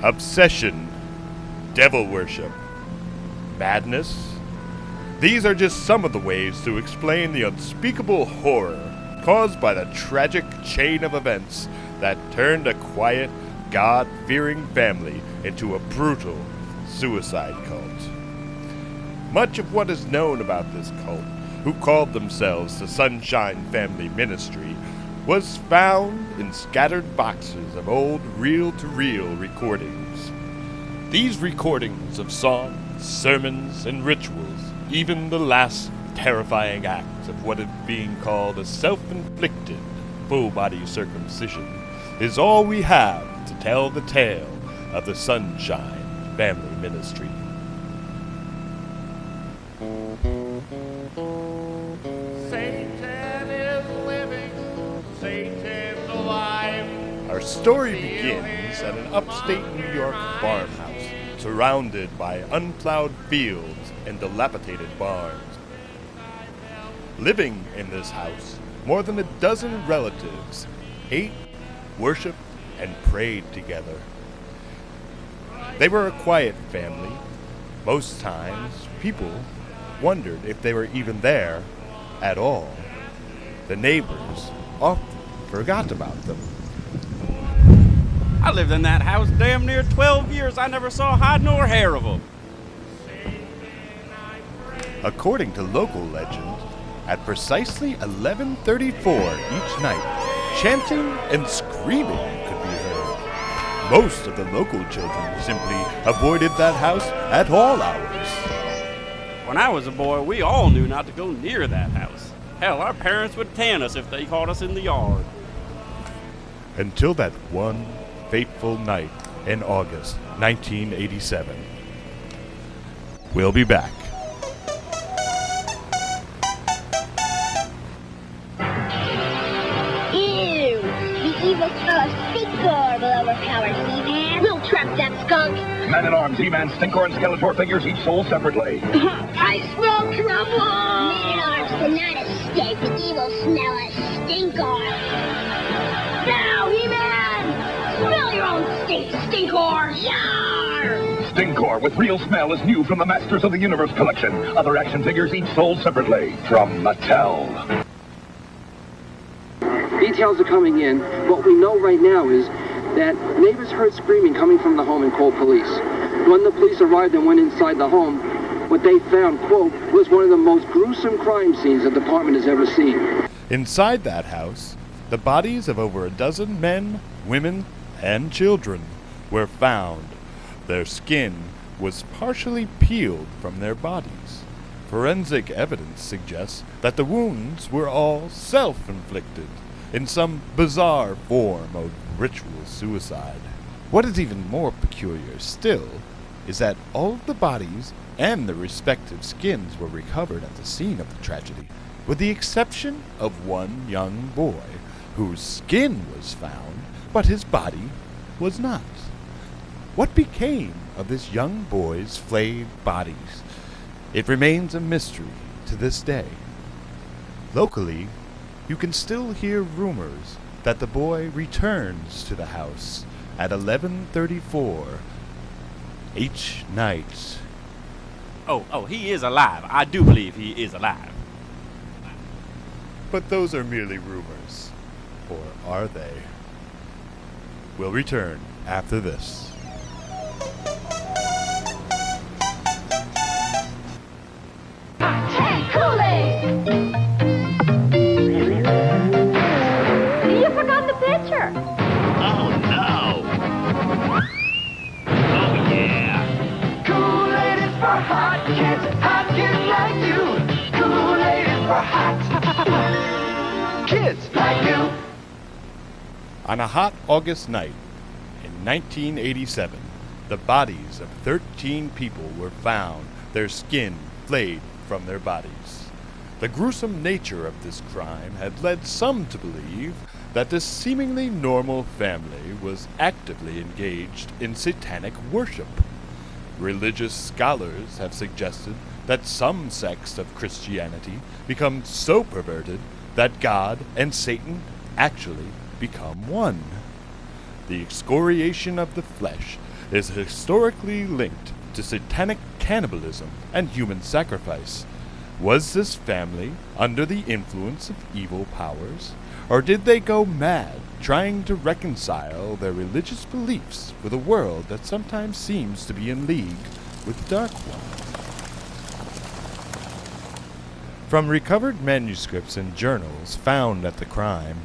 obsession, devil worship, madness. These are just some of the ways to explain the unspeakable horror caused by the tragic chain of events that turned a quiet, God-fearing family into a brutal suicide cult. Much of what is known about this cult, who called themselves the Sunshine Family Ministry, was found in scattered boxes of old reel-to-reel recordings. These recordings of songs, sermons, and rituals, even the last terrifying act of what is being called a self-inflicted full-body circumcision, is all we have to tell the tale of the Sunshine Family Ministry. Satan is living, Satan's alive. Our story begins at an upstate New York farmhouse, surrounded by unplowed fields and dilapidated barns. Living in this house, more than a dozen relatives ate, worshipped, and prayed together. They were a quiet family. Most times, people wondered if they were even there at all. The neighbors often forgot about them. I lived in that house damn near 12 years. I never saw hide nor hair of them. According to local legend, at precisely 11:34 each night, chanting and screaming could be heard. Most of the local children simply avoided that house at all hours. When I was a boy, we all knew not to go near that house. Hell, our parents would tan us if they caught us in the yard. Until that one fateful night in August 1987. We'll be back. Ew! The evil smell of Stinkor will overpower He-Man. We'll trap that skunk. Man-at-Arms, He-Man, Stinkor, and Skeletor figures each sold separately. I smell trouble! Man-at-Arms cannot escape the evil smell of Stinkor. Now, He-Man! Smell your own stink, Stinkor! Yarr! Stinkor with real smell is new from the Masters of the Universe collection. Other action figures each sold separately from Mattel. Details are coming in. What we know right now is that neighbors heard screaming coming from the home and called police. When the police arrived and went inside the home, what they found, quote, was one of the most gruesome crime scenes the department has ever seen. Inside that house, the bodies of over a dozen men, women, and children were found. Their skin was partially peeled from their bodies. Forensic evidence suggests that the wounds were all self-inflicted in some bizarre form of ritual suicide. What is even more peculiar still is that all of the bodies and their respective skins were recovered at the scene of the tragedy, with the exception of one young boy whose skin was found, but his body was not. What became of this young boy's flayed bodies? It remains a mystery to this day. Locally, you can still hear rumors that the boy returns to the house at 11:34 each night. Oh, he is alive. I do believe he is alive. But those are merely rumors. Or are they? We'll return after this. Hey, Kool-Aid! You forgot the pitcher. Oh no! Oh yeah! Kool-Aid is for hot kids like you. Kool-Aid is for hot kids like you. On a hot August night in 1987, the bodies of 13 people were found, their skin flayed from their bodies. The gruesome nature of this crime had led some to believe that this seemingly normal family was actively engaged in satanic worship. Religious scholars have suggested that some sects of Christianity become so perverted that God and Satan actually become one. The excoriation of the flesh is historically linked to satanic cannibalism and human sacrifice. Was this family under the influence of evil powers, or did they go mad trying to reconcile their religious beliefs with a world that sometimes seems to be in league with Dark One? From recovered manuscripts and journals found at the crime,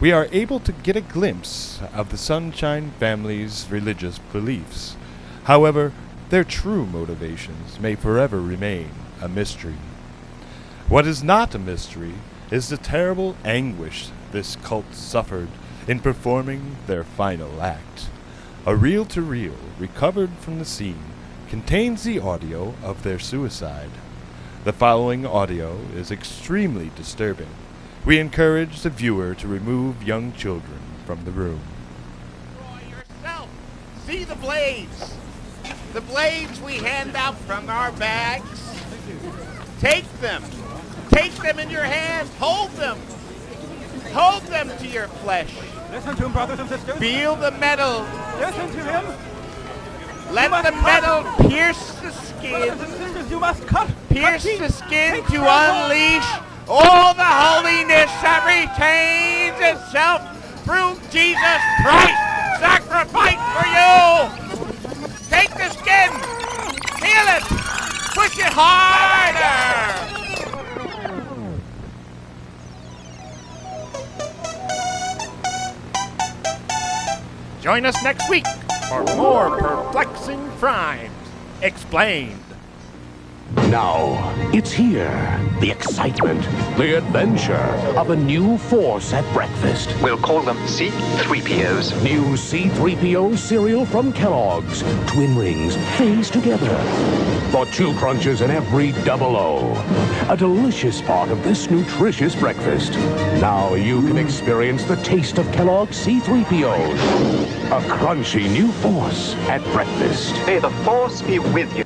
we are able to get a glimpse of the Sunshine family's religious beliefs. However, their true motivations may forever remain a mystery. What is not a mystery is the terrible anguish this cult suffered in performing their final act. A reel-to-reel recovered from the scene contains the audio of their suicide. The following audio is extremely disturbing. We encourage the viewer to remove young children from the room. Destroy yourself. See the blades. The blades we hand out from our bags. Take them. Take them in your hands. Hold them. Hold them to your flesh. Listen to him, brothers and sisters. Feel the metal. Listen to him. Let the metal pierce the skin. Brothers and sisters, you must cut. Pierce the skin to unleash all the holiness that retains itself through Jesus Christ, sacrificed for you. Take the skin. Feel it. Push it harder. Join us next week for more Perplexing Crimes Explained. Now, it's here. The excitement, the adventure of a new force at breakfast. We'll call them C-3POs. New C-3PO cereal from Kellogg's. Twin rings, phase together. For 2 crunches in every 00. A delicious part of this nutritious breakfast. Now you can experience the taste of Kellogg's C-3POs. A crunchy new force at breakfast. May the Force be with you.